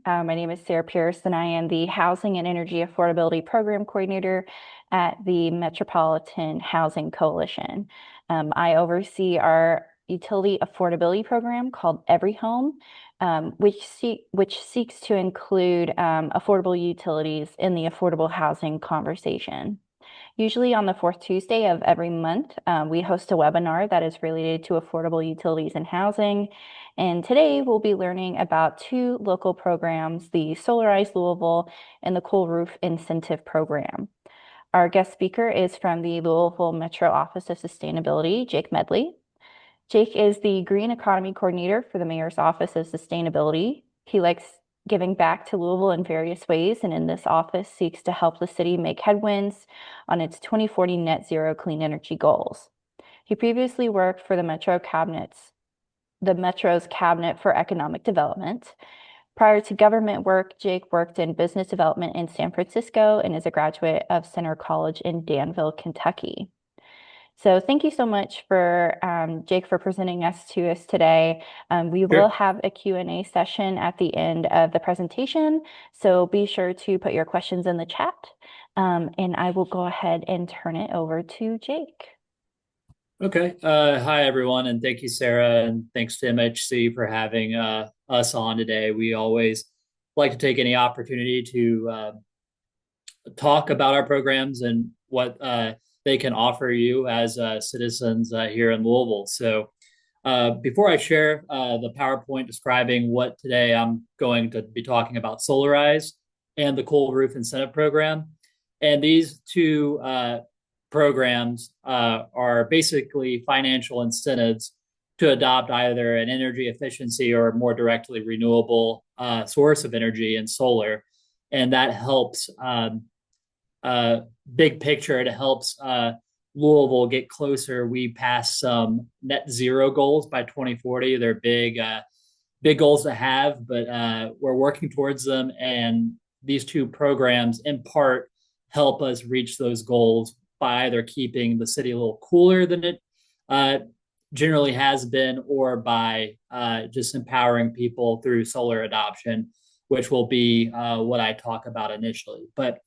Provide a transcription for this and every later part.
My name is Sarah Pierce, and I am the Housing and Energy Affordability Program Coordinator at the Metropolitan Housing Coalition. I oversee our utility affordability program called EveryHome, which seeks to include affordable utilities in the affordable housing conversation. Usually on the fourth Tuesday of every month, we host a webinar that is related to affordable utilities and housing. And today we'll be learning about two local programs, the Solarize Louisville and the Cool Roof Incentive Program. Our guest speaker is from the Louisville Metro Office of Sustainability, Jake Medley. Jake is the Green Economy Coordinator for the Mayor's Office of Sustainability. He likes giving back to Louisville in various ways, and in this office seeks to help the city make headwinds on its 2040 net zero clean energy goals. He previously worked for the Metro's Cabinet for Economic Development. Prior to government work, Jake worked in business development in San Francisco and is a graduate of Center College in Danville, Kentucky. So thank you so much for Jake for presenting to us today. We will have a Q&A session at the end of the presentation, so be sure to put your questions in the chat, and I will go ahead and turn it over to Jake. Okay. Hi, everyone, and thank you, Sarah, and thanks to MHC for having us on today. We always like to take any opportunity to talk about our programs and what they can offer you as citizens here in Louisville. So before I share the PowerPoint describing what today I'm going to be talking about Solarize and the Cool Roof Incentive Program. And these two programs are basically financial incentives to adopt either an energy efficiency or more directly renewable source of energy in solar. And that helps big picture, it helps Louisville get closer. We passed some net zero goals by 2040. They're big goals to have, but we're working towards them. And these two programs, in part, help us reach those goals by either keeping the city a little cooler than it generally has been, or by just empowering people through solar adoption, which will be what I talk about initially. But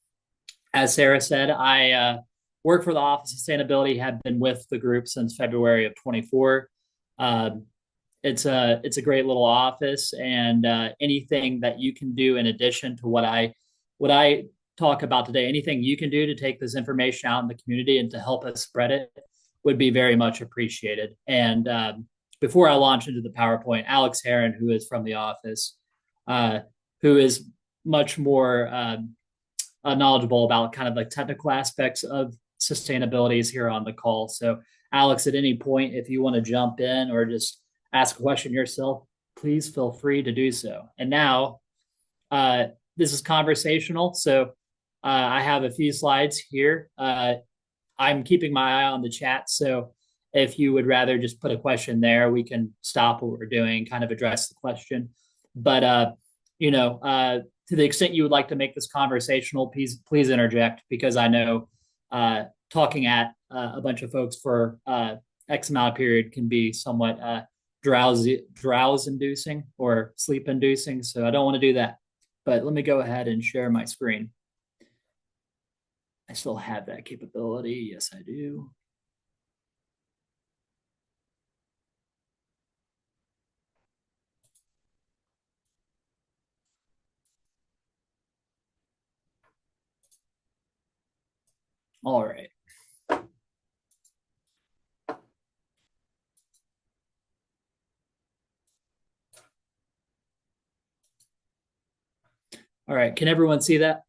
as Sarah said, I work for the Office of Sustainability, have been with the group since February of 24. It's a great little office, and anything that you can do in addition to what I talk about today, anything you can do to take this information out in the community and to help us spread it would be very much appreciated. And before I launch into the PowerPoint, Alex Heron, who is from the office, who is much more knowledgeable about kind of like technical aspects of sustainability, is here on the call. So Alex, at any point, if you want to jump in or just ask a question yourself, please feel free to do so. And now this is conversational. So I have a few slides here. I'm keeping my eye on the chat. So if you would rather just put a question there, we can stop what we're doing, kind of address the question. But, to the extent you would like to make this conversational, please interject, because I know talking at a bunch of folks for X amount of period can be somewhat drowse-inducing or sleep-inducing. So I don't want to do that. But let me go ahead and share my screen. I still have that capability. Yes, I do. All right. All right. Can everyone see that?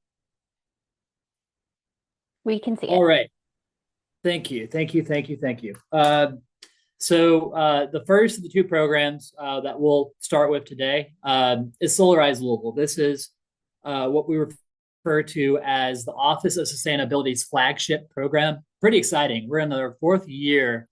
We can see it. All right. Thank you. So the first of the two programs that we'll start with today is Solarize Louisville. This is what we refer to as the Office of Sustainability's flagship program. Pretty exciting. We're in our fourth year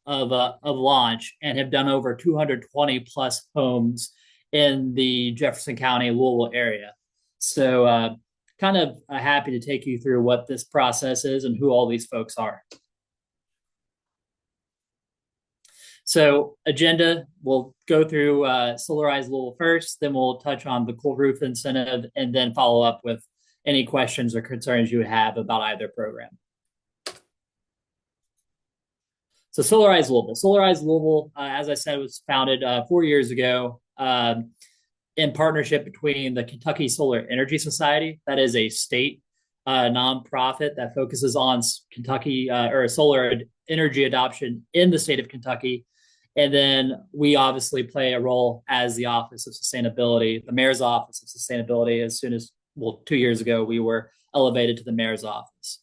of launch and have done over 220 plus homes in the Jefferson County, Louisville area. So kind of happy to take you through what this process is and who all these folks are. So agenda, we'll go through Solarize Louisville first, then we'll touch on the cool roof incentive, and then follow up with any questions or concerns you have about either program. So Solarize Louisville. Solarize Louisville, as I said, was founded 4 years ago in partnership between the Kentucky Solar Energy Society. That is a state nonprofit that focuses on Kentucky or solar energy adoption in the state of Kentucky. And then we obviously play a role as the Office of Sustainability, the Mayor's Office of Sustainability. As soon as, well, 2 years ago, we were elevated to the Mayor's Office.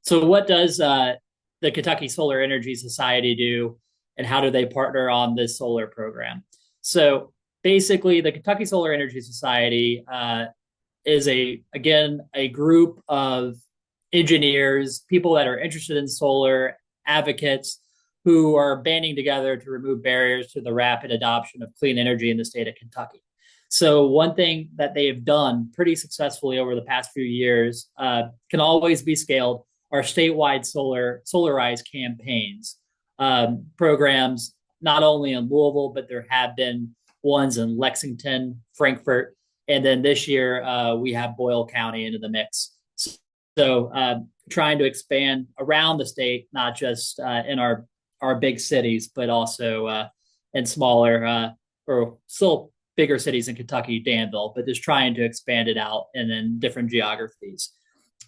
So what does the Kentucky Solar Energy Society do, and how do they partner on this solar program? So basically, the Kentucky Solar Energy Society is a group of engineers, people that are interested in solar, advocates who are banding together to remove barriers to the rapid adoption of clean energy in the state of Kentucky. So one thing that they have done pretty successfully over the past few years can always be scaled are statewide Solarize campaigns, programs not only in Louisville, but there have been ones in Lexington, Frankfort, and then this year we have Boyle County into the mix. So trying to expand around the state, not just in our big cities, but also in smaller or still bigger cities in Kentucky, Danville, but just trying to expand it out and in different geographies.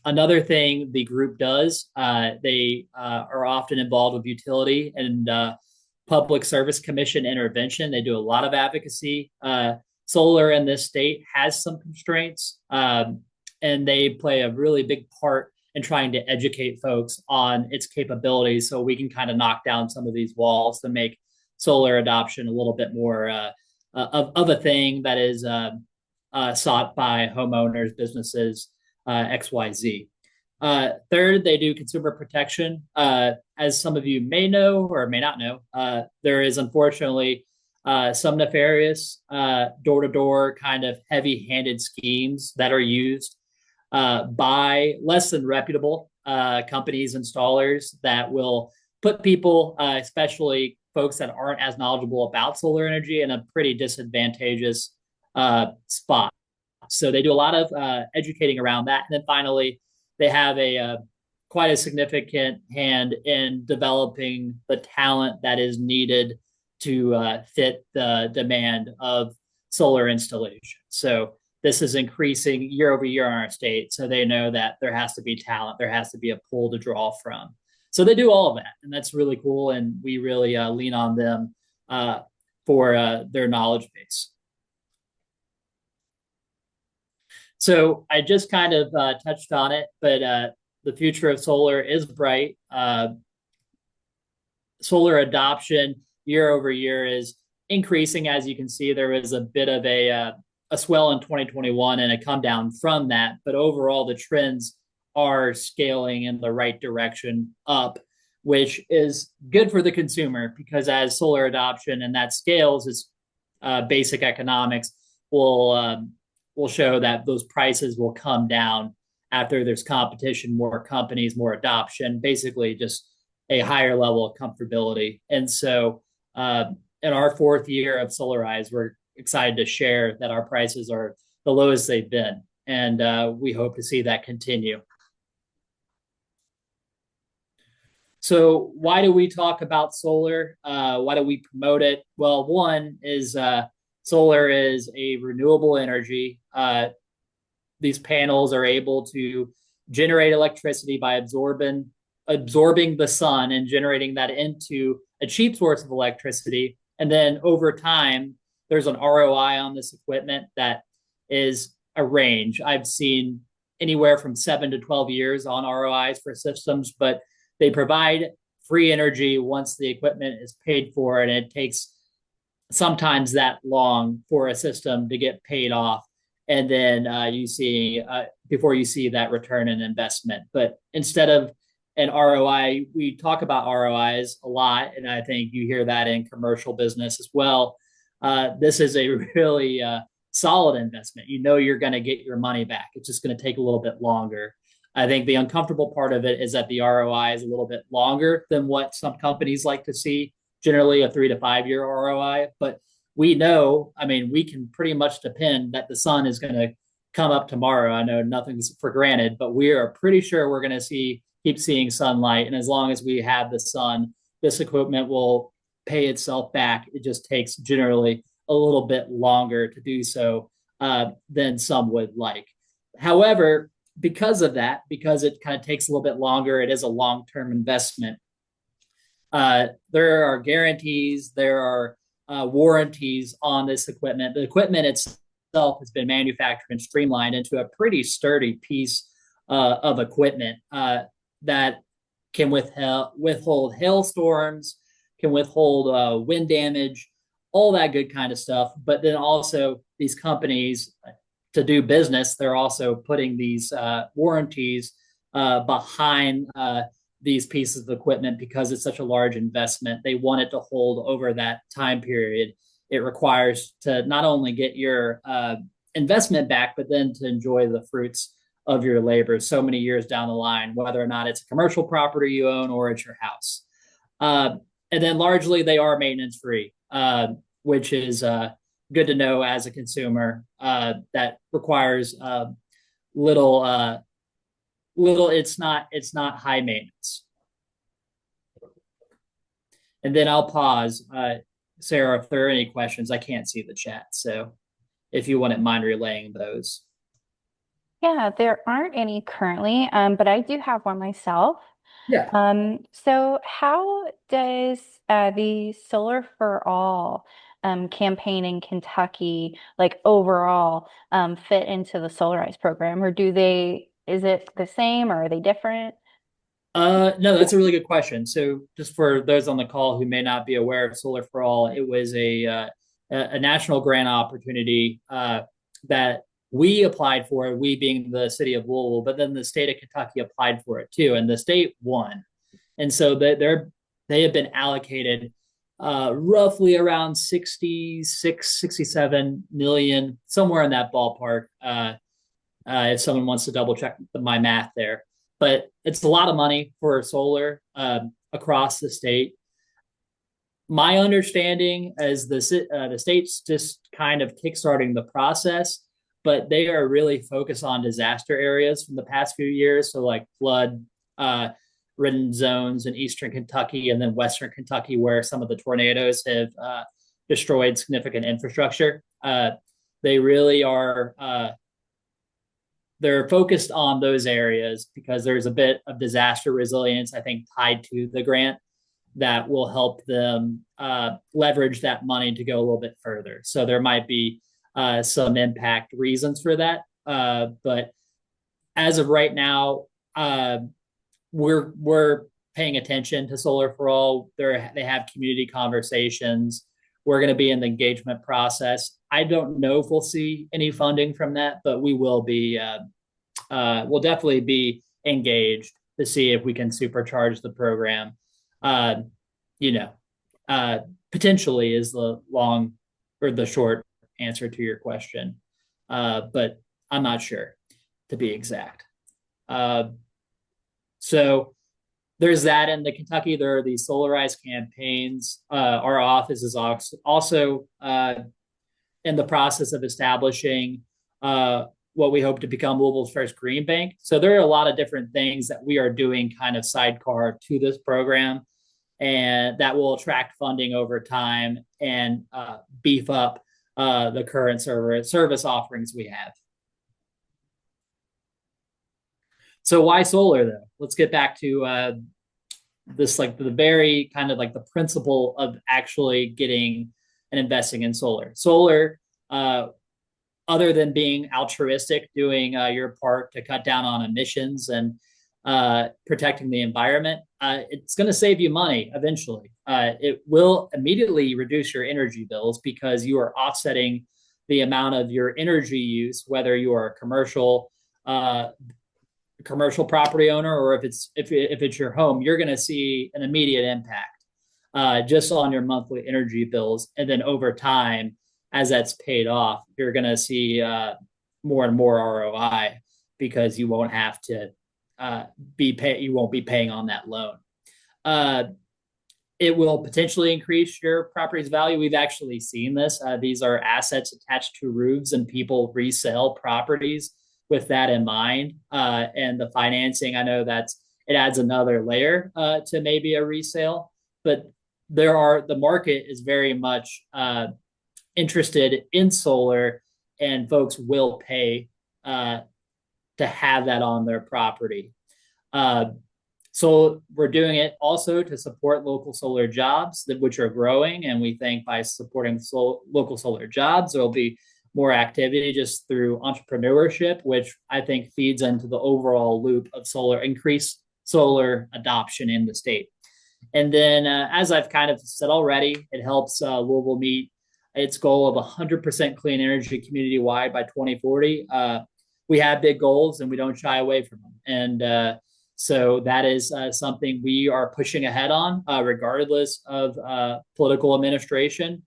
Another thing the group does, they are often involved with utility and public service commission intervention. They do a lot of advocacy. Solar in this state has some constraints, and they play a really big part in trying to educate folks on its capabilities so we can kind of knock down some of these walls to make solar adoption a little bit more of a thing that is sought by homeowners, businesses, XYZ. Third, they do consumer protection. As some of you may know or may not know, there is unfortunately some nefarious door-to-door kind of heavy-handed schemes that are used by less than reputable companies, installers that will put people, especially folks that aren't as knowledgeable about solar energy, in a pretty disadvantageous spot. So they do a lot of educating around that. And then finally, they have a quite a significant hand in developing the talent that is needed to fit the demand of solar installation. So this is increasing year over year in our state. So they know that there has to be talent, there has to be a pool to draw from. So they do all of that, and that's really cool. And we really lean on them for their knowledge base. So I just kind of touched on it, but the future of solar is bright. Solar adoption year over year is increasing. As you can see, there was a bit of a swell in 2021 and a come down from that. But overall, the trends are scaling in the right direction up, which is good for the consumer, because as solar adoption and that scales, it's basic economics will show that those prices will come down after there's competition, more companies, more adoption, basically just a higher level of comfortability. And so in our 4th year of Solarize, we're excited to share that our prices are the lowest they've been. And we hope to see that continue. So why do we talk about solar? Why do we promote it? Well, one is solar is a renewable energy. These panels are able to generate electricity by absorbing the sun and generating that into a cheap source of electricity. And then over time, there's an ROI on this equipment that is a range. I've seen anywhere from 7 to 12 years on ROIs for systems, but they provide free energy once the equipment is paid for, and it takes sometimes that long for a system to get paid off. And then you see before you see that return in investment. But instead of an ROI, we talk about ROIs a lot, and I think you hear that in commercial business as well. This is a really solid investment. You know you're going to get your money back. It's just going to take a little bit longer. I think the uncomfortable part of it is that the ROI is a little bit longer than what some companies like to see, generally a 3 to 5 year ROI. But we know, I mean, we can pretty much depend that the sun is going to come up tomorrow. I know nothing's for granted, but we are pretty sure we're going to keep seeing sunlight. And as long as we have the sun, this equipment will pay itself back. It just takes generally a little bit longer to do so than some would like. However, because of that, because it kind of takes a little bit longer, it is a long term investment. There are guarantees, there are warranties on this equipment. The equipment itself has been manufactured and streamlined into a pretty sturdy piece of equipment that can withhold hailstorms, can withhold wind damage, all that good kind of stuff. But then also these companies to do business, they're also putting these warranties behind these pieces of equipment because it's such a large investment. They want it to hold over that time period. It requires to not only get your investment back, but then to enjoy the fruits of your labor so many years down the line, whether or not it's a commercial property you own or it's your house. And then largely they are maintenance free, which is good to know as a consumer. That requires little little. It's not high maintenance. And then I'll pause, Sarah, if there are any questions. I can't see the chat, so if you wouldn't mind relaying those. Yeah, there aren't any currently, but I do have one myself. Yeah. So how does the Solar for All campaign in Kentucky, like overall, fit into the Solarize program, or is it the same or are they different? No, that's a really good question. So, just for those on the call who may not be aware of Solar for All, it was a national grant opportunity that we applied for. We being the city of Louisville, but then the state of Kentucky applied for it too, and the state won. And so they have been allocated roughly around 66, 67 million, somewhere in that ballpark. If someone wants to double check my math there, but it's a lot of money for solar across the state. My understanding is the state's just kind of kickstarting the process, but they are really focused on disaster areas from the past few years. So like flood ridden zones in eastern Kentucky and then western Kentucky, where some of the tornadoes have destroyed significant infrastructure. They really are they're focused on those areas because there's a bit of disaster resilience, I think, tied to the grant that will help them leverage that money to go a little bit further. So there might be some impact reasons for that. But as of right now, we're paying attention to Solar for All. They have community conversations. We're going to be in the engagement process. I don't know if we'll see any funding from that, but we will be. We'll definitely be engaged to see if we can supercharge the program. Uh, you know, Potentially is the long or the short answer to your question, but I'm not sure to be exact. Uh, so there's that in the Kentucky. There are these Solarize campaigns. Our office is also in the process of establishing what we hope to become Louisville's first green bank. So there are a lot of different things that we are doing kind of sidecar to this program, and that will attract funding over time and beef up the current service offerings we have. So why solar though? Let's get back to this, like the very kind of like the principle of actually getting and investing in solar. Solar, other than being altruistic, doing your part to cut down on emissions and protecting the environment, it's going to save you money eventually. It will immediately reduce your energy bills because you are offsetting the amount of your energy use, whether you are a commercial property owner or if it's your home. You're going to see an immediate impact just on your monthly energy bills, and then over time, as that's paid off, you're going to see more and more ROI because you won't have to you won't be paying on that loan. Uh, it will potentially increase your property's value. We've actually seen this. These are assets attached to roofs, and people resell properties with that in mind. And the financing, I know it adds another layer to maybe a resale, but the market is very much interested in solar, and folks will pay uh, to have that on their property. Uh, so we're doing it also to support local solar jobs which are growing, and we think by supporting local solar jobs, there'll be more activity just through entrepreneurship, which I think feeds into the overall loop of increased solar adoption in the state. And then, as I've kind of said already, it helps Louisville meet its goal of 100% clean energy community wide by 2040. We have big goals and we don't shy away from them. And so that is something we are pushing ahead on, regardless of political administration.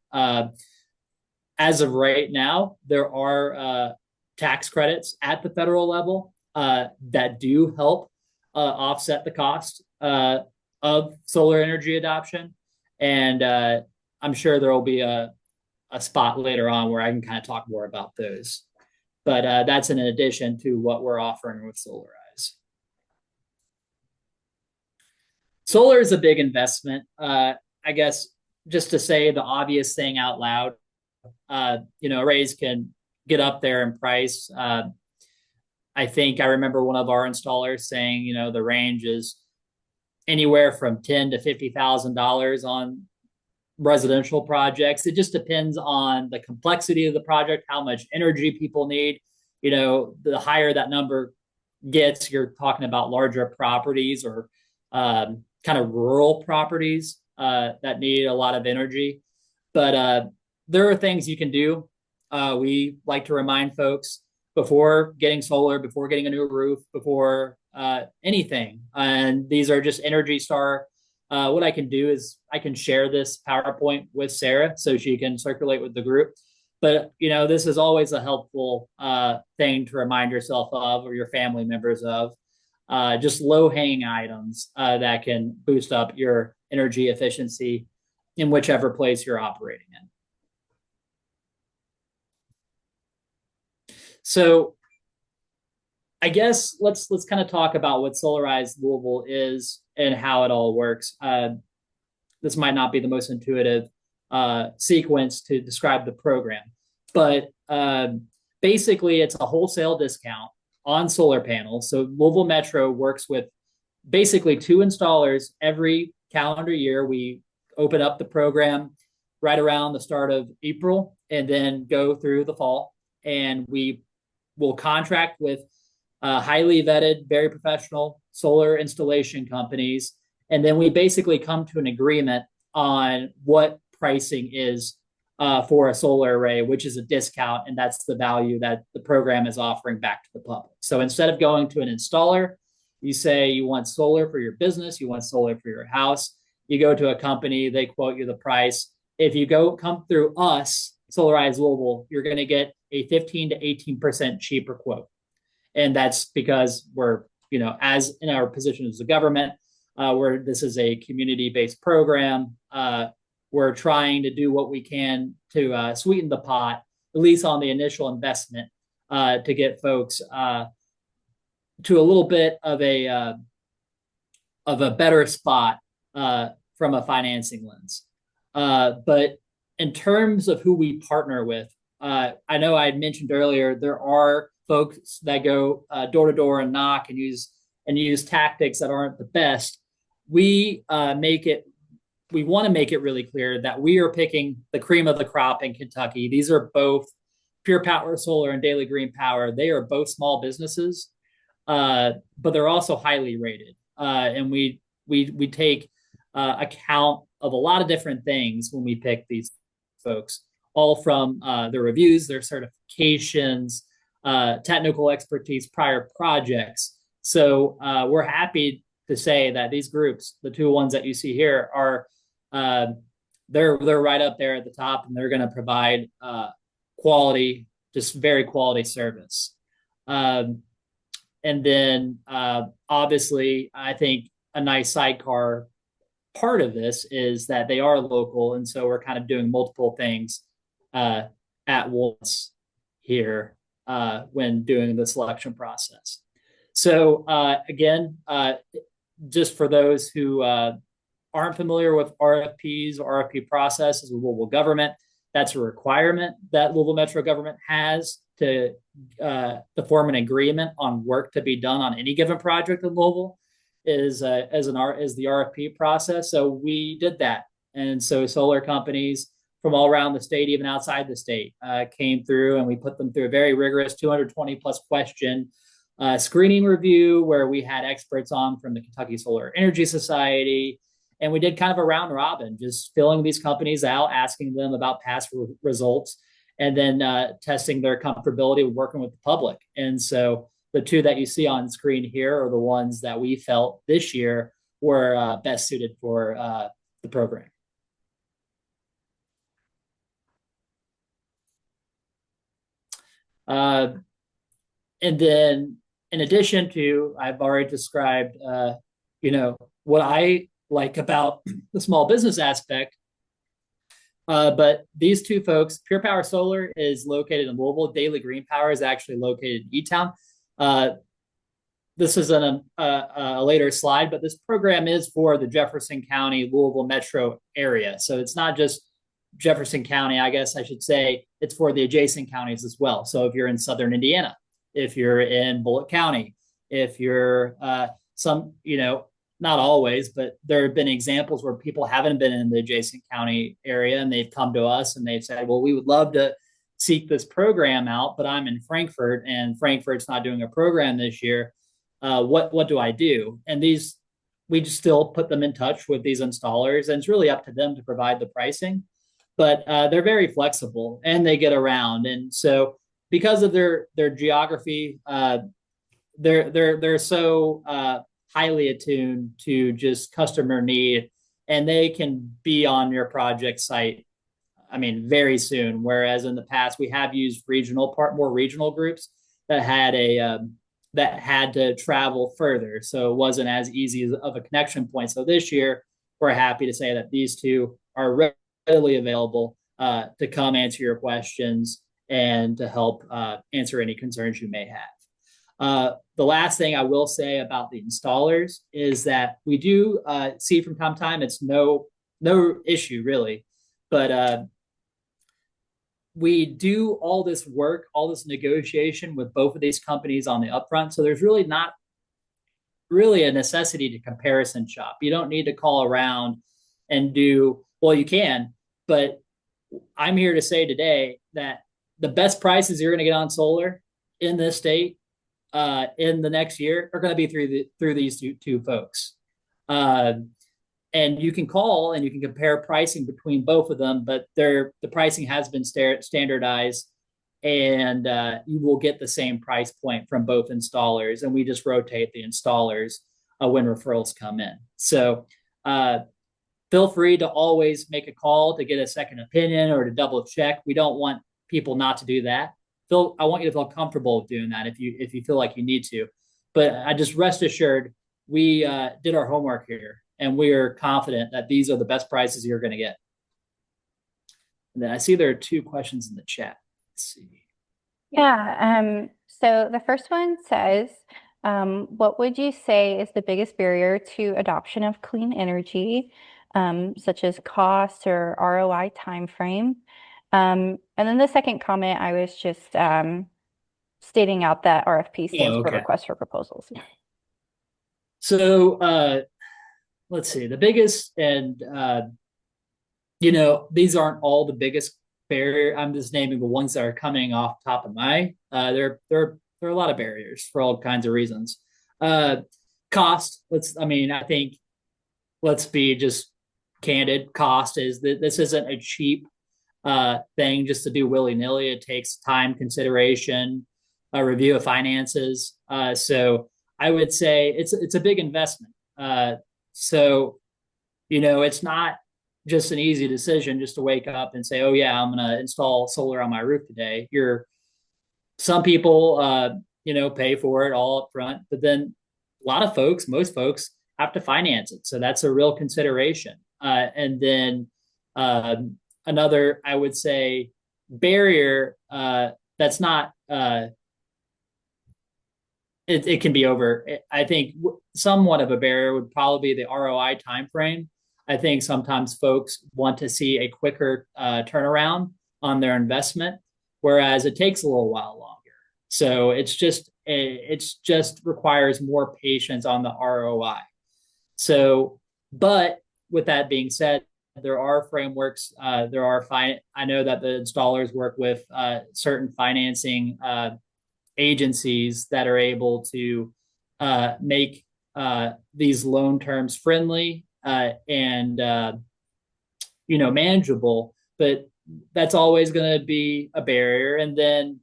As of right now, there are tax credits at the federal level that do help offset the cost of solar energy adoption. And I'm sure there will be a spot later on where I can kind of talk more about those. But that's in addition to what we're offering with Solarize. Solar is a big investment. I guess just to say the obvious thing out loud, arrays can get up there in price. I think I remember one of our installers saying, the range is anywhere from $10,000 to $50,000 on residential projects. It just depends on the complexity of the project, how much energy people need. The higher that number gets, you're talking about larger properties or kind of rural properties that need a lot of energy. But there are things you can do. We like to remind folks before getting solar, before getting a new roof, before anything. And these are just Energy Star. What I can do is I can share this PowerPoint with Sarah so she can circulate with the group. But, this is always a helpful thing to remind yourself of or your family members of. Just low-hanging items that can boost up your energy efficiency in whichever place you're operating in. So I guess let's kind of talk about what Solarize Louisville is and how it all works. This might not be the most intuitive sequence to describe the program, but basically it's a wholesale discount on solar panels. So Louisville Metro works with basically 2 installers every calendar year. We open up the program right around the start of April and then go through the fall. And we will contract with highly vetted, very professional solar installation companies. And then we basically come to an agreement on what pricing is for a solar array, which is a discount. And that's the value that the program is offering back to the public. So instead of going to an installer, you say you want solar for your business, you want solar for your house, you go to a company, they quote you the price. If you come through us, Solarize Louisville, you're going to get a 15 to 18% cheaper quote. And that's because we're, as in our position as a government, where this is a community-based program, we're trying to do what we can to sweeten the pot, at least on the initial investment, to get folks to a little bit of a better spot from a financing lens. But in terms of who we partner with, I know I had mentioned earlier there are folks that go door to door and knock and use tactics that aren't the best. We want to make it really clear that we are picking the cream of the crop in Kentucky. These are both Pure Power Solar and Daily Green Power. They are both small businesses, but they're also highly rated. And we take account of a lot of different things when we pick these folks, all from their reviews, their certifications, technical expertise, prior projects. So we're happy to say that these groups, the 2 ones that you see here, are they're right up there at the top, and they're going to provide quality, just very quality service. And And then obviously, I think a nice sidecar part of this is that they are local. And so we're kind of doing multiple things uh, at once here when doing the selection process. So again, just for those who aren't familiar with RFPs or RFP processes with Louisville government, that's a requirement that Louisville Metro government has to form an agreement on work to be done on any given project in Louisville is the RFP process. So we did that, and so solar companies from all around the state, even outside the state, came through, and we put them through a very rigorous 220 plus question screening review where we had experts on from the Kentucky Solar Energy Society. And we did kind of a round robin, just filling these companies out, asking them about past results, and then testing their comfortability with working with the public. And so the two that you see on screen here are the ones that we felt this year were best suited for the program. And then in addition to, I've already described, what I like about the small business aspect. But these two folks, Pure Power Solar is located in Louisville. Daily Green Power is actually located in E-Town. This is a later slide, but this program is for the Jefferson County, Louisville metro area. So it's not just Jefferson County, I guess I should say, it's for the adjacent counties as well. So if you're in Southern Indiana, if you're in Bullitt County, if you're not always, but there have been examples where people haven't been in the adjacent county area and they've come to us and they've said, well, we would love to seek this program out, but I'm in Frankfort and Frankfort's not doing a program this year. What do I do? And we just still put them in touch with these installers, and it's really up to them to provide the pricing. But they're very flexible and they get around. And so because of their geography, they're so highly attuned to just customer need, and they can be on your project site, I mean, very soon. Whereas in the past, we have used more regional groups that had to travel further, so it wasn't as easy of a connection point. So this year, we're happy to say that these two are readily available to come answer your questions and to help answer any concerns you may have. The last thing I will say about the installers is that we do see from time to time, it's no issue really, but we do all this work, all this negotiation with both of these companies on the upfront. So there's really not really a necessity to comparison shop. You don't need to call around and well, you can, but I'm here to say today that the best prices you're going to get on solar in this state in the next year are going to be through these two folks. And you can call and you can compare pricing between both of them, but the pricing has been standardized, and you will get the same price point from both installers. And we just rotate the installers when referrals come in. So feel free to always make a call to get a second opinion or to double check. We don't want people not to do that. I want you to feel comfortable with doing that if you feel like you need to. But I just rest assured, we did our homework here, and we are confident that these are the best prices you're going to get. And then I see there are two questions in the chat. Let's see. Yeah. So the first one says, what would you say is the biggest barrier to adoption of clean energy, such as cost or ROI timeframe? And then the second comment, I was just stating out that RFP stands for request for proposals. So let's see, the biggest, and these aren't all the biggest barrier. I'm just naming the ones that are coming off top of my. There are a lot of barriers for all kinds of reasons. Cost. I think let's be just candid. Cost is that this isn't a cheap thing just to do willy-nilly. It takes time, consideration, a review of finances. So I would say it's a big investment. So it's not just an easy decision just to wake up and say, oh yeah, I'm going to install solar on my roof today. Some people pay for it all up front. But then a lot of folks, most folks, have to finance it, so that's a real consideration. And then another, I would say, barrier that's not it can be over. I think somewhat of a barrier would probably be the ROI timeframe. I think sometimes folks want to see a quicker turnaround on their investment, whereas it takes a little while longer. So it's just requires more patience on the ROI. So, but with that being said, there are frameworks. There are fine. I know that the installers work with certain financing agencies that are able to make these loan terms friendly and manageable. But that's always going to be a barrier. And then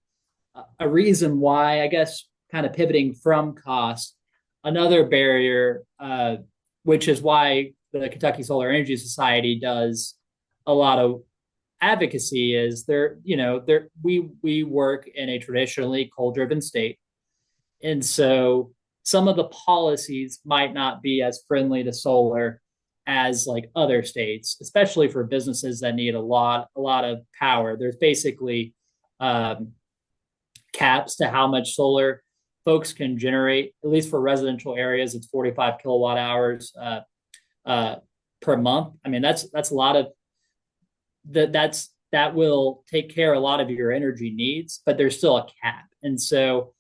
a reason why, I guess, kind of pivoting from cost, another barrier, which is why the Kentucky Solar Energy Society does a lot of advocacy, is we work in a traditionally coal driven state, and so some of the policies might not be as friendly to solar as like other states, especially for businesses that need a lot of power. There's basically um, caps to how much solar folks can generate. At least for residential areas, it's 45 kilowatt hours uh, per month. I mean, that's a lot of that will take care of a lot of your energy needs, but there's still a cap. And so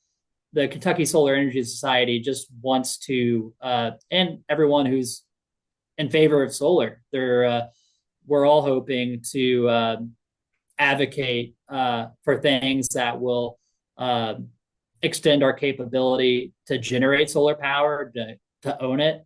the Kentucky Solar Energy Society just wants to, and everyone who's in favor of solar, we're all hoping to advocate for things that will uh, extend our capability to generate solar power, to own it.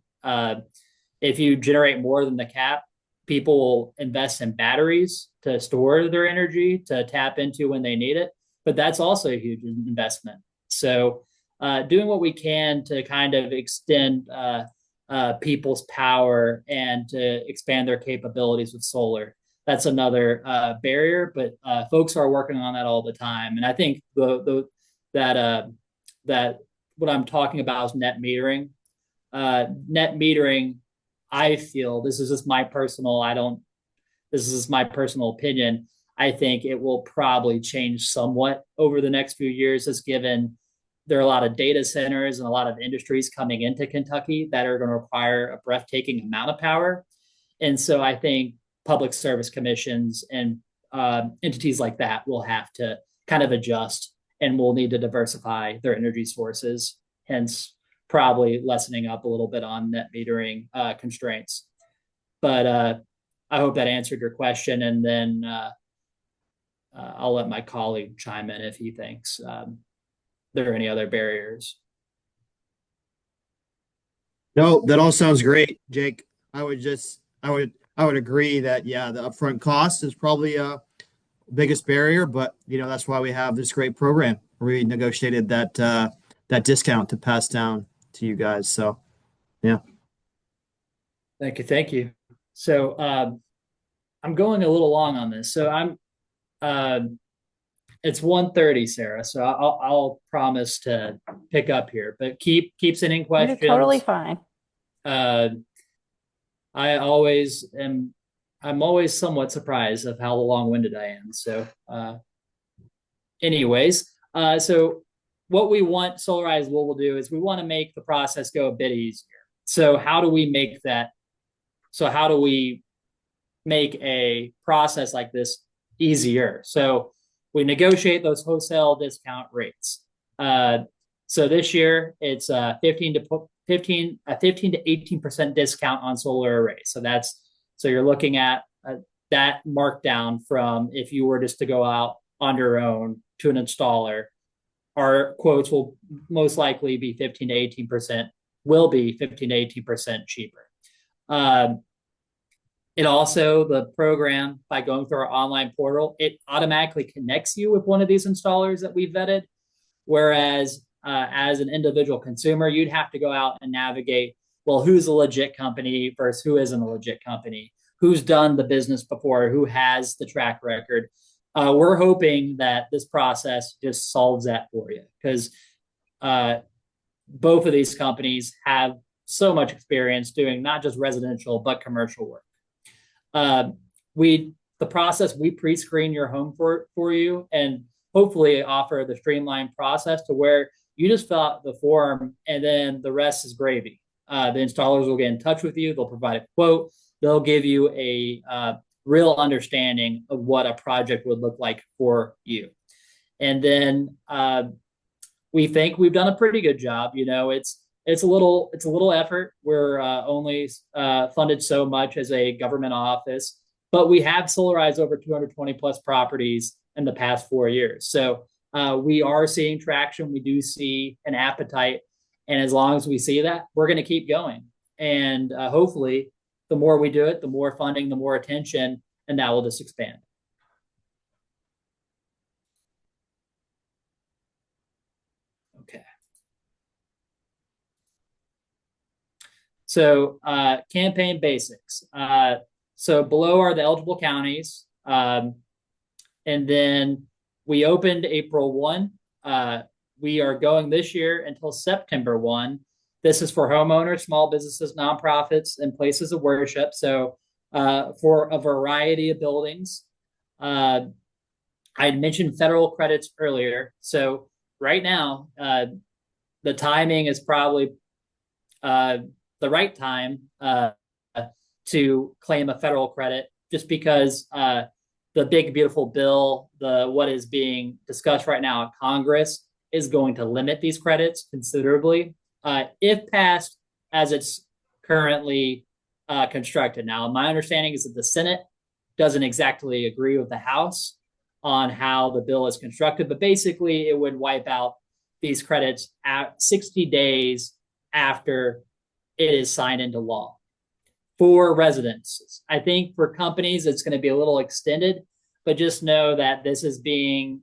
If you generate more than the cap, people will invest in batteries to store their energy to tap into when they need it. But that's also a huge investment. So, doing what we can to kind of extend people's power and to expand their capabilities with solar. That's another barrier, but folks are working on that all the time. And I think that that what I'm talking about is net metering. Net metering, I feel, this is just my personal, I don't, this is just my personal opinion. I think it will probably change somewhat over the next few years, as given there are a lot of data centers and a lot of industries coming into Kentucky that are going to require a breathtaking amount of power. And so I think public service commissions and entities like that will have to kind of adjust and will need to diversify their energy sources, hence probably lessening up a little bit on net metering constraints. But I hope that answered your question. And then I'll let my colleague chime in if he thinks there are any other barriers. No, that all sounds great, Jake. I would agree that yeah, the upfront cost is probably biggest barrier, but that's why we have this great program. We negotiated that discount to pass down to you guys. So yeah. Thank you. So I'm going a little long on this. So uh, it's 1:30, Sarah. So I'll promise to pick up here, but keep sending You're totally questions. fine. Uh, I always am. I'm always somewhat surprised of how long-winded I am. So, anyways, so what we want Solarize will do is we want to make the process go a bit easier. So how do we make that? So how do we make a process like this easier? So we negotiate those wholesale discount rates. So this year it's 15 to 18% discount on solar arrays. So you're looking at that markdown from if you were just to go out on your own to an installer. Our quotes will most likely be 15 to 18%, will be 15 to 18% cheaper. Um, It also, the program, by going through our online portal, it automatically connects you with one of these installers that we vetted. Whereas as an individual consumer, you'd have to go out and navigate, well, who's a legit company versus who isn't a legit company, who's done the business before, who has the track record. We're hoping that this process just solves that for you, because both of these companies have so much experience doing not just residential but commercial work. The process, we pre-screen your home for you and hopefully offer the streamlined process to where you just fill out the form and then the rest is gravy. The installers will get in touch with you. They'll provide a quote. They'll give you a real understanding of what a project would look like for you. And then we think we've done a pretty good job. It's a little effort. We're only funded so much as a government office, but we have solarized over 220 plus properties in the past 4 years. So we are seeing traction. We do see an appetite. And as long as we see that, we're going to keep going. And hopefully, the more we do it, the more funding, the more attention, and that will just expand. Okay. So campaign basics. So below are the eligible counties. And then we opened April 1. We are going this year until September 1. This is for homeowners, small businesses, nonprofits, and places of worship. So for a variety of buildings. I had mentioned federal credits earlier. So right now, the timing is probably the right time to claim a federal credit, just because the big, beautiful bill, what is being discussed right now in Congress, is going to limit these credits considerably if passed as it's currently constructed. Now, my understanding is that the Senate doesn't exactly agree with the House on how the bill is constructed, but basically it would wipe out these credits at 60 days after it is signed into law for residents. I think for companies, it's going to be a little extended, but just know that this is being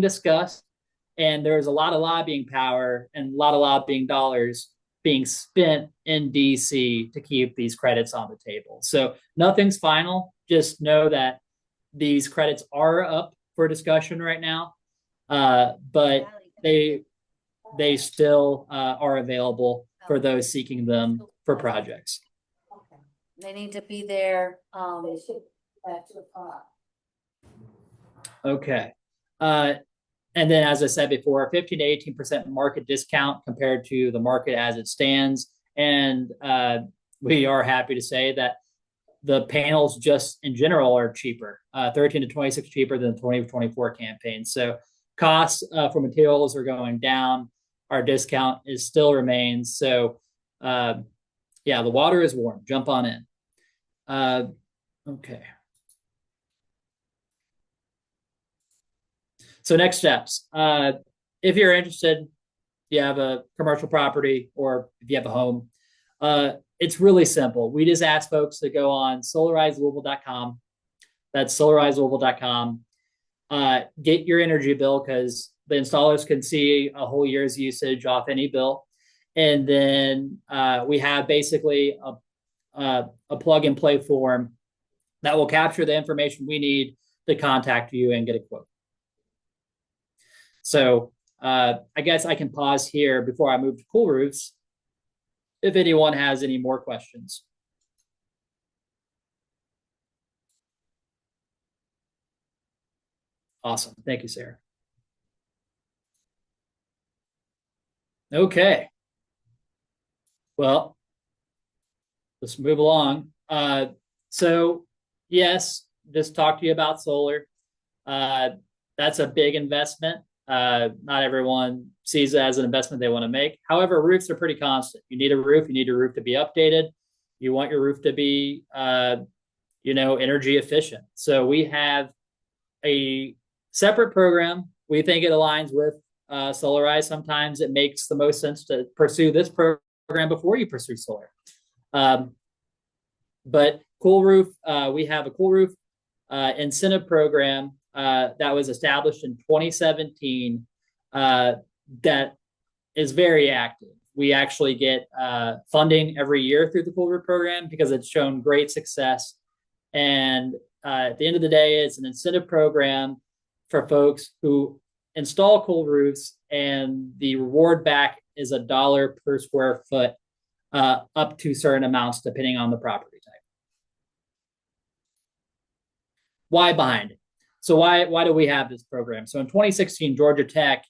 discussed, and there's a lot of lobbying power and a lot of lobbying dollars being spent in DC to keep these credits on the table. So nothing's final. Just know that these credits are up for discussion right now, but they still are available for those seeking them for projects. Okay. They need to be there. Okay. And then, as I said before, 15 to 18% market discount compared to the market as it stands. And we are happy to say that the panels just in general are cheaper, 13 to 26 cheaper than the 2024 campaign. So costs for materials are going down. Our discount still remains. So yeah, the water is warm. Jump on in. Okay. So next steps. If you're interested, you have a commercial property or if you have a home, it's really simple. We just ask folks to go on solarizelouisville.com. That's solarizelouisville.com. Get your energy bill, because the installers can see a whole year's usage off any bill. And then we have basically a plug and play form that will capture the information we need to contact you and get a quote. So I guess I can pause here before I move to Cool Roofs if anyone has any more questions. Awesome. Thank you, Sarah. Okay. Well, let's move along. So yes, just talk to you about solar. That's a big investment. Not everyone sees it as an investment they want to make. However, roofs are pretty constant. You need a roof. You need your roof to be updated. You want your roof to be, energy efficient. So we have a separate program. We think it aligns with Solarize. Sometimes it makes the most sense to pursue this program before you pursue solar. But Cool Roof, we have a Cool Roof incentive program that was established in 2017 that is very active. We actually get funding every year through the Cool Roof program because it's shown great success. And at the end of the day, it's an incentive program for folks who install cool roofs, and the reward back is $1 per square foot, up to certain amounts depending on the property type. Why behind it? So why do we have this program? So in 2016, Georgia Tech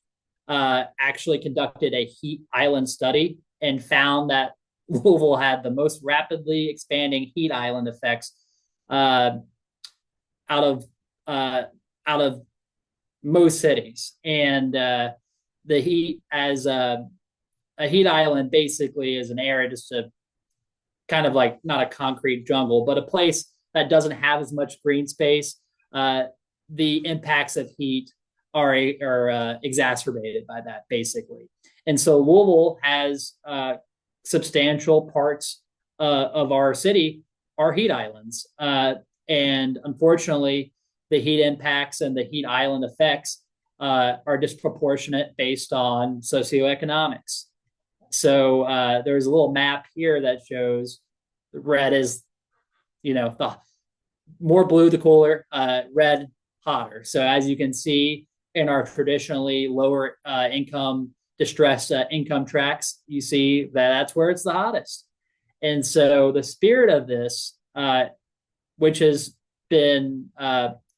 actually conducted a heat island study and found that Louisville had the most rapidly expanding heat island effects out of out of most cities. And the heat as a heat island basically is an area just to kind of like not a concrete jungle, but a place that doesn't have as much green space. The impacts of heat are exacerbated by that, basically. And so Louisville has substantial parts of our city are heat islands. And unfortunately, the heat impacts and the heat island effects are disproportionate based on socioeconomics. So there's a little map here that shows red is, the more blue, the cooler, red, hotter. So as you can see in our traditionally lower income, distressed income tracks, you see that that's where it's the hottest. And so the spirit of this, which has been,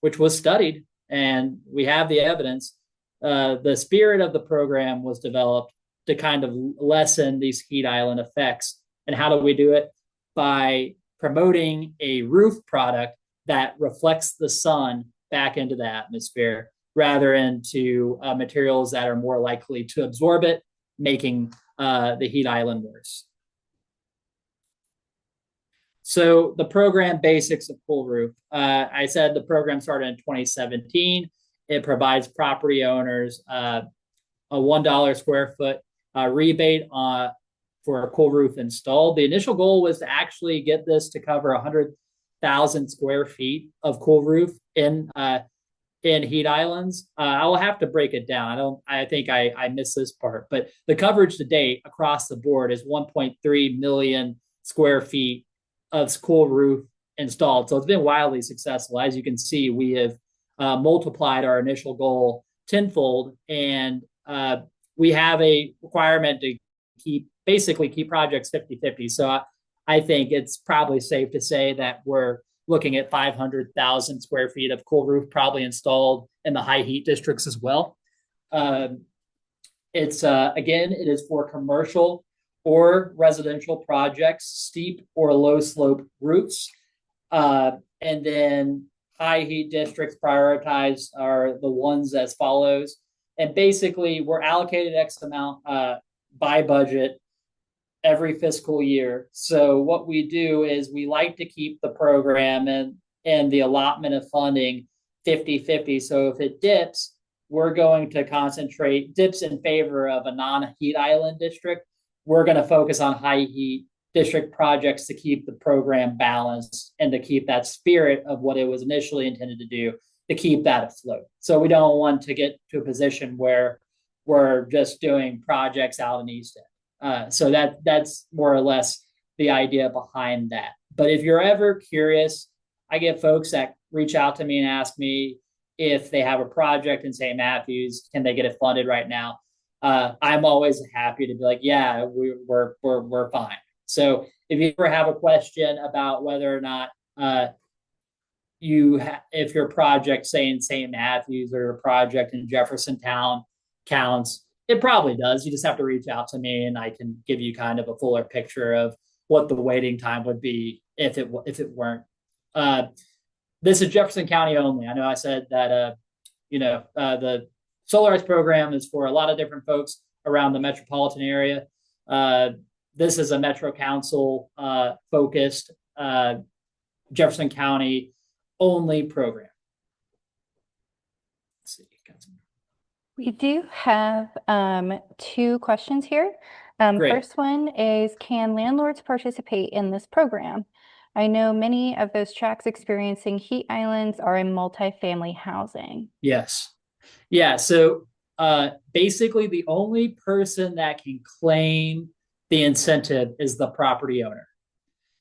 which was studied, and we have the evidence, the spirit of the program was developed to kind of lessen these heat island effects. And how do we do it? By promoting a roof product that reflects the sun back into the atmosphere rather into materials that are more likely to absorb it, making the heat island worse. So the program basics of Cool Roof. I said the program started in 2017. It provides property owners a $1 square foot rebate for a cool roof installed. The initial goal was to actually get this to cover 100,000 square feet of cool roof in heat islands. I will have to break it down. I think I missed this part, but the coverage to date across the board is 1.3 million square feet of cool roof installed. So it's been wildly successful. As you can see, we have multiplied our initial goal tenfold, and we have a requirement to basically keep projects 50-50. So I think it's probably safe to say that we're looking at 500,000 square feet of cool roof probably installed in the high heat districts as well. It's again, it is for commercial or residential projects, steep or low slope roofs. And then high heat districts prioritized are the ones as follows. And basically, we're allocated X amount by budget every fiscal year. So what we do is we like to keep the program and the allotment of funding 50-50. So if it dips, we're going to concentrate, dips in favor of a non-heat island district. We're going to focus on high heat district projects to keep the program balanced and to keep that spirit of what it was initially intended to do, to keep that afloat. So we don't want to get to a position where we're just doing projects out in East End. So that's more or less the idea behind that. But if you're ever curious, I get folks that reach out to me and ask me if they have a project in St. Matthews, can they get it funded right now? I'm always happy to be like, yeah, we're fine. So if you ever have a question about whether or not if your project, say in St. Matthews or a project in Jeffersontown counts, it probably does. You just have to reach out to me and I can give you kind of a fuller picture of what the waiting time would be if it weren't. This is Jefferson County only. I know I said that, the Solarize program is for a lot of different folks around the metropolitan area. This is a Metro Council focused Jefferson County only program. Let's see. We do have 2 questions here. First one is, can landlords participate in this program? I know many of those tracts experiencing heat islands are in multifamily housing. Yes. Yeah. So basically, the only person that can claim the incentive is the property owner.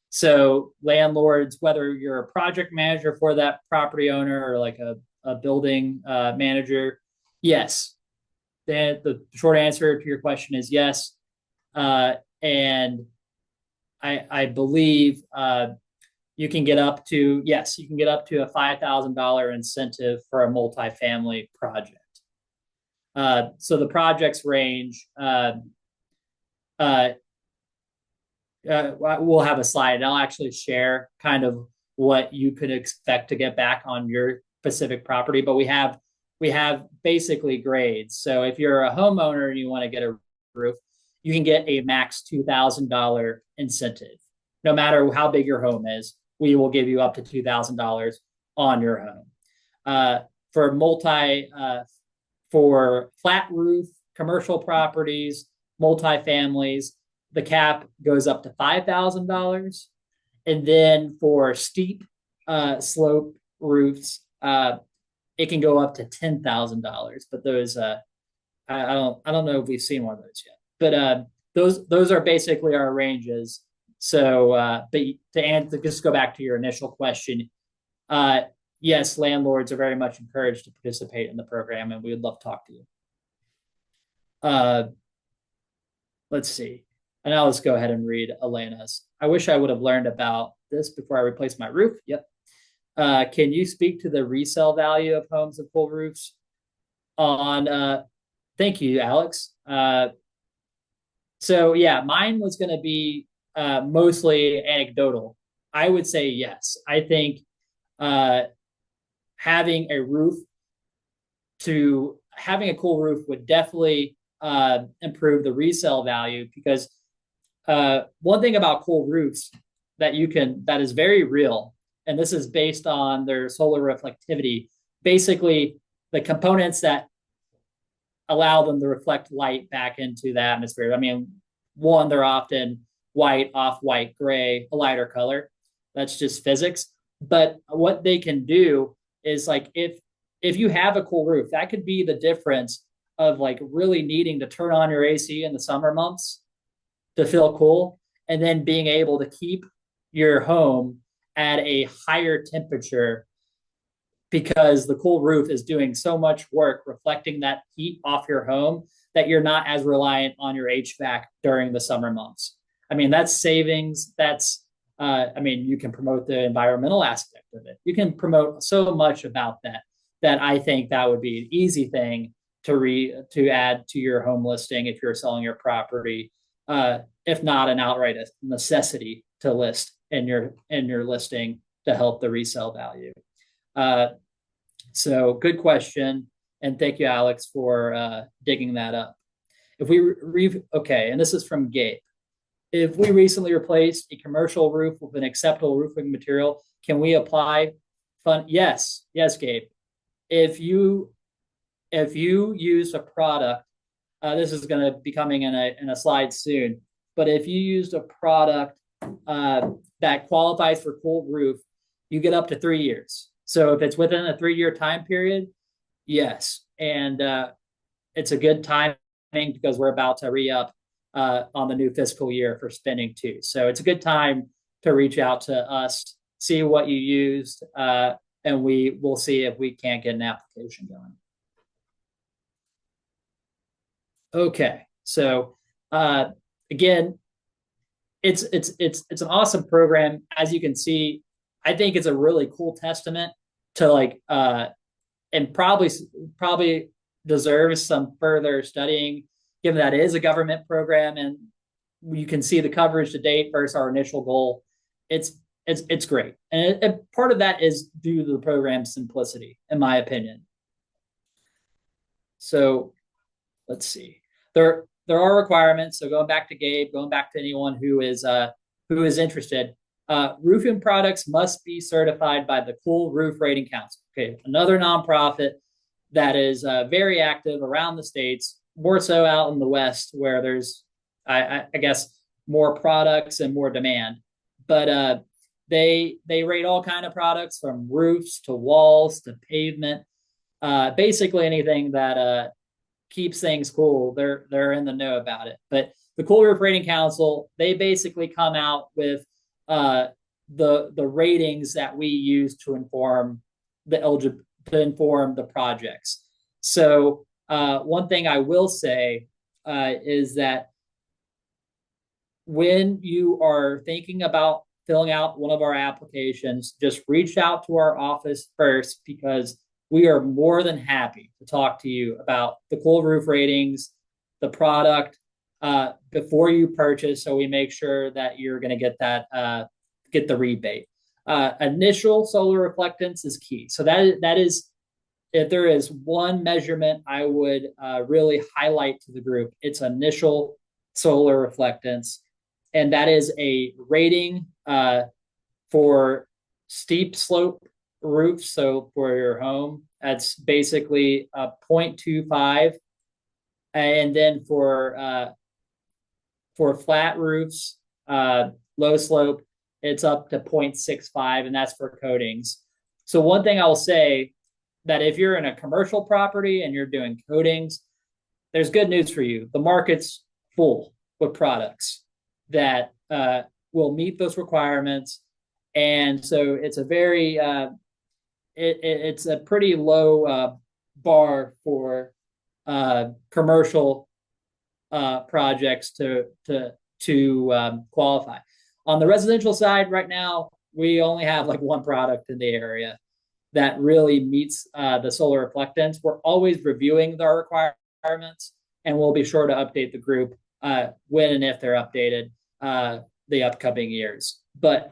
So landlords, whether you're a project manager for that property owner or like a building manager, yes, the short answer to your question is yes. And I believe you can get up to, yes, you can get up to a $5,000 incentive for a multifamily project. So the projects range, we'll have a slide and I'll actually share kind of what you could expect to get back on your specific property, but we have basically grades. So if you're a homeowner and you want to get a roof, you can get a max $2,000 incentive. No matter how big your home is, we will give you up to $2,000 on your home. For flat roof, commercial properties, multifamilies, the cap goes up to $5,000. And then for steep slope roofs, it can go up to $10,000. But those, I don't know if we've seen one of those yet. But those are basically our ranges. So, but to just go back to your initial question, yes, landlords are very much encouraged to participate in the program, and we would love to talk to you. Let's see. And now let's go ahead and read Elena's. I wish I would have learned about this before I replaced my roof. Yep. Can you speak to the resale value of homes with full roofs? Thank you, Alex. So yeah, mine was going to be mostly anecdotal. I would say yes. I think having a cool roof would definitely improve the resale value, because one thing about cool roofs that is very real, and this is based on their solar reflectivity, basically the components that allow them to reflect light back into the atmosphere. I mean, one, they're often white, off-white, gray, a lighter color. That's just physics. But what they can do is, like, if you have a cool roof, that could be the difference of like really needing to turn on your AC in the summer months to feel cool, and then being able to keep your home at a higher temperature because the cool roof is doing so much work reflecting that heat off your home that you're not as reliant on your HVAC during the summer months. I mean, that's savings. You can promote the environmental aspect of it. You can promote so much about that I think that would be an easy thing to add to your home listing if you're selling your property, if not an outright necessity to list in your listing to help the resale value. So good question, and thank you, Alex, for digging that up. And this is from Gabe. If we recently replaced a commercial roof with an acceptable roofing material, can we apply fund? Yes, Gabe. If you use a product, this is going to be coming in a slide soon, but if you used a product that qualifies for cool roof, you get up to 3 years. So if it's within a 3-year time period, yes. And it's a good timing because we're about to re-up on the new fiscal year for spending too. So it's a good time to reach out to us, see what you used, and we will see if we can't get an application going. Okay, so again, it's an awesome program. As you can see, I think it's a really cool testament to and probably deserves some further studying, given that it is a government program and you can see the coverage to date versus our initial goal. It's great, and part of that is due to the program's simplicity, in my opinion. So let's see. There are requirements. So going back to Gabe, going back to anyone who is interested, roofing products must be certified by the Cool Roof Rating Council. Okay, another nonprofit that is very active around the states, more so out in the West where there's, I guess, more products and more demand. But they rate all kind of products from roofs to walls to pavement, basically anything that keeps things cool. They're in the know about it. But the Cool Roof Rating Council, they basically come out with the ratings that we use to inform the projects. So one thing I will say is that when you are thinking about filling out one of our applications, just reach out to our office first, because we are more than happy to talk to you about the cool roof ratings, the product, before you purchase, so we make sure that you're going to get that get the rebate. Initial solar reflectance is key. So that is, if there is one measurement I would really highlight to the group, it's initial solar reflectance. And that is a rating for steep slope roofs. So for your home, that's basically a 0.25. And then for flat roofs, low slope, it's up to 0.65, and that's for coatings. So one thing I'll say, that if you're in a commercial property and you're doing coatings, there's good news for you. The market's full with products that will meet those requirements. And so it's a very, it's a pretty low bar for commercial projects to qualify. On the residential side right now, we only have like one product in the area that really meets the solar reflectance. We're always reviewing our requirements, and we'll be sure to update the group when and if they're updated the upcoming years. But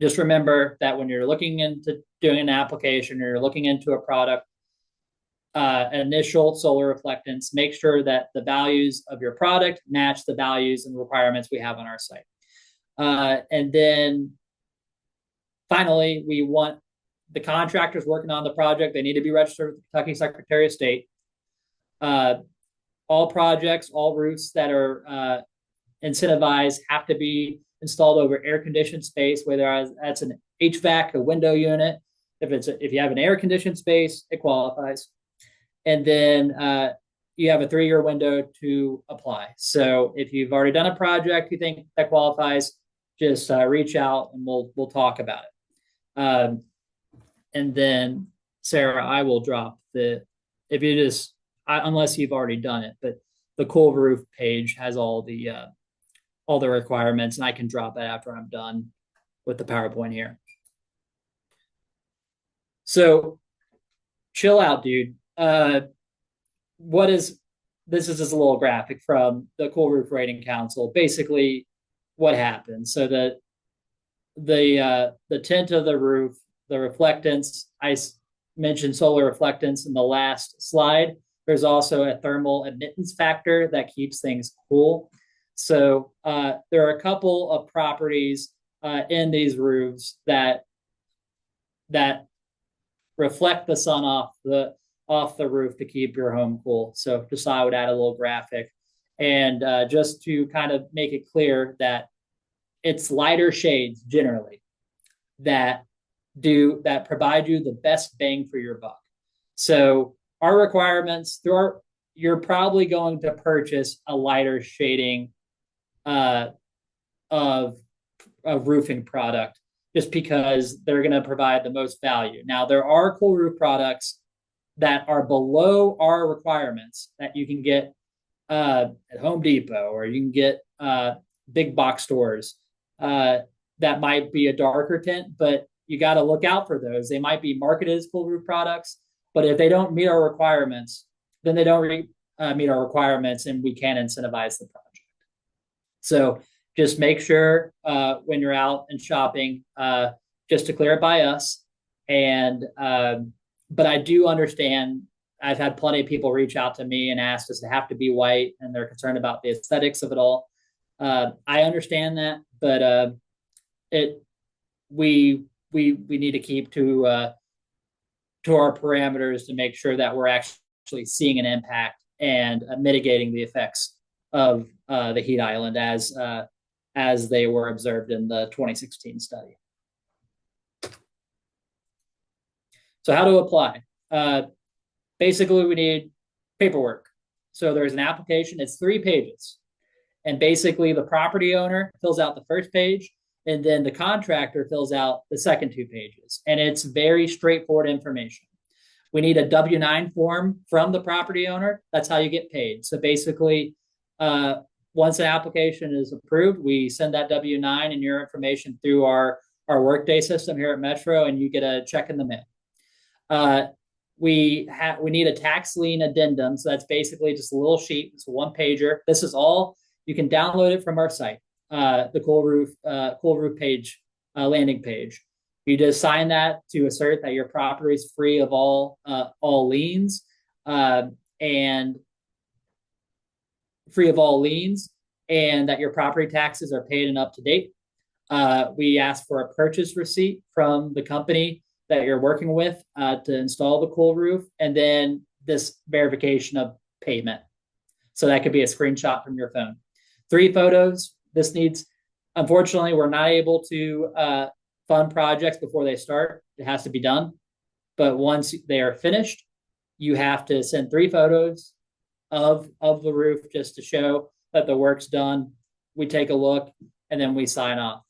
just remember that when you're looking into doing an application or you're looking into a product, initial solar reflectance, make sure that the values of your product match the values and requirements we have on our site. And then finally, we want the contractors working on the project, they need to be registered with the Kentucky Secretary of State. All projects, all roofs that are incentivized have to be installed over air-conditioned space, whether that's an HVAC, a window unit. If you have an air-conditioned space, it qualifies. And then you have a 3-year window to apply. So if you've already done a project you think that qualifies, just reach out and we'll talk about it. And then Sarah, I will drop unless you've already done it, but the Cool Roof page has all the requirements, and I can drop that after I'm done with the PowerPoint here. So chill out, dude. This is just a little graphic from the Cool Roof Rating Council. Basically, what happened. So the tint of the roof, the reflectance, I mentioned solar reflectance in the last slide. There's also a thermal admittance factor that keeps things cool. So there are a couple of properties in these roofs that reflect the sun off the roof to keep your home cool. So just I would add a little graphic, and just to kind of make it clear that it's lighter shades generally that provide you the best bang for your buck. So our requirements you're probably going to purchase a lighter shading of roofing product, just because they're going to provide the most value. Now, there are cool roof products that are below our requirements that you can get at Home Depot, or you can get big box stores that might be a darker tint, but you got to look out for those. They might be marketed as cool roof products, but if they don't meet our requirements, then they don't meet our requirements, and we can't incentivize the project. So just make sure when you're out and shopping, just to clear it by us. And but I do understand, I've had plenty of people reach out to me and ask, does it have to be white? And they're concerned about the aesthetics of it all. I understand that, but we need to keep to our parameters to make sure that we're actually seeing an impact and mitigating the effects of the heat island as they were observed in the 2016 study. So how to apply? Basically, we need paperwork. So there's an application, it's 3 pages. And basically the property owner fills out the first page, and then the contractor fills out the second 2 pages. And it's very straightforward information. We need a W-9 form from the property owner. That's how you get paid. So basically, once an application is approved, we send that W-9 and your information through our workday system here at Metro, and you get a check in the mail. We need a tax lien addendum. So that's basically just a little sheet. It's a one pager. This is all, you can download it from our site, the Cool Roof page, landing page. You just sign that to assert that your property is free of all liens, and free of all liens, and that your property taxes are paid and up to date. We ask for a purchase receipt from the company that you're working with to install the Cool Roof, and then this verification of payment. So that could be a screenshot from your phone. 3 photos. This needs, unfortunately, we're not able to fund projects before they start. It has to be done. But once they are finished, you have to send 3 photos of the roof just to show that the work's done. We take a look and then we sign off.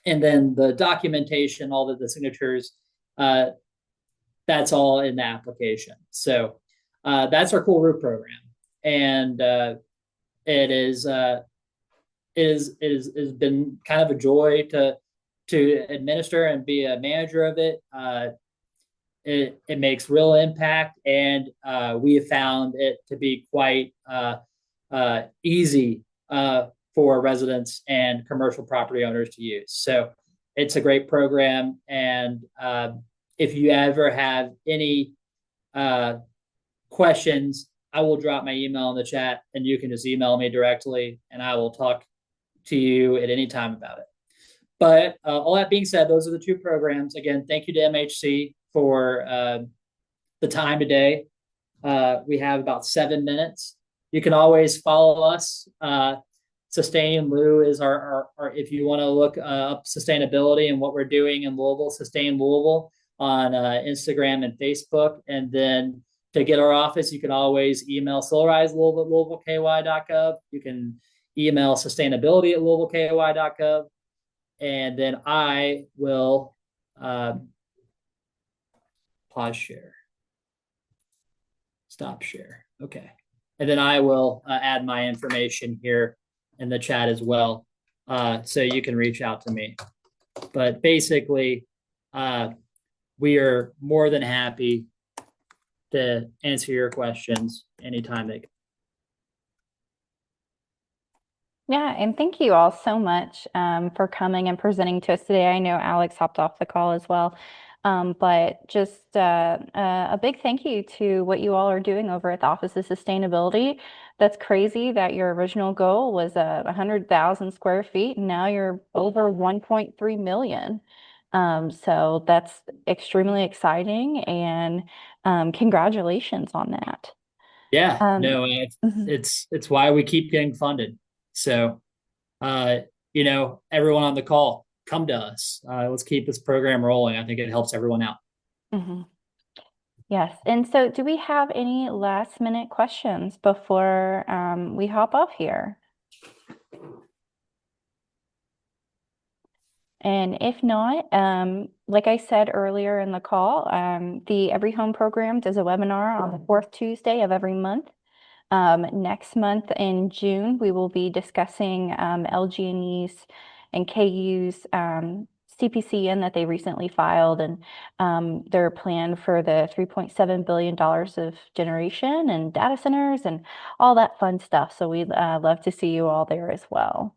And then the documentation, all of the signatures, that's all in the application. So that's our Cool Roof program. And it is been kind of a joy to administer and be a manager of it. It makes real impact, and we have found it to be quite easy for residents and commercial property owners to use. So it's a great program. And if you ever have any questions, I will drop my email in the chat, and you can just email me directly, and I will talk to you at any time about it. But all that being said, those are the 2 programs. Again, thank you to MHC for the time today. We have about 7 minutes. You can always follow us. Sustain Lou is our if you want to look up sustainability and what we're doing in Louisville, Sustain Louisville on Instagram and Facebook. And then to get our office, you can always email Solarize Louisville at louisvilleky.gov. You can email sustainability at louisvilleky.gov. And then I will pause share, stop share. Okay. And then I will add my information here in the chat as well. So you can reach out to me. But basically, we are more than happy to answer your questions anytime they. Yeah, and thank you all so much for coming and presenting to us today. I know Alex hopped off the call as well, but just a big thank you to what you all are doing over at the Office of Sustainability. That's crazy that your original goal was 100,000 square feet, and now you're over 1.3 million. So that's extremely exciting, and congratulations on that. Yeah, no, it's why we keep getting funded. So, everyone on the call, come to us. Let's keep this program rolling. I think it helps everyone out. Yes. And so do we have any last minute questions before we hop off here? And if not, like I said earlier in the call, the EveryHome program does a webinar on the 4th Tuesday of every month. Next month in June, we will be discussing LG&E's and KU's CPCN that they recently filed, and their plan for the $3.7 billion of generation and data centers and all that fun stuff. So we'd love to see you all there as well.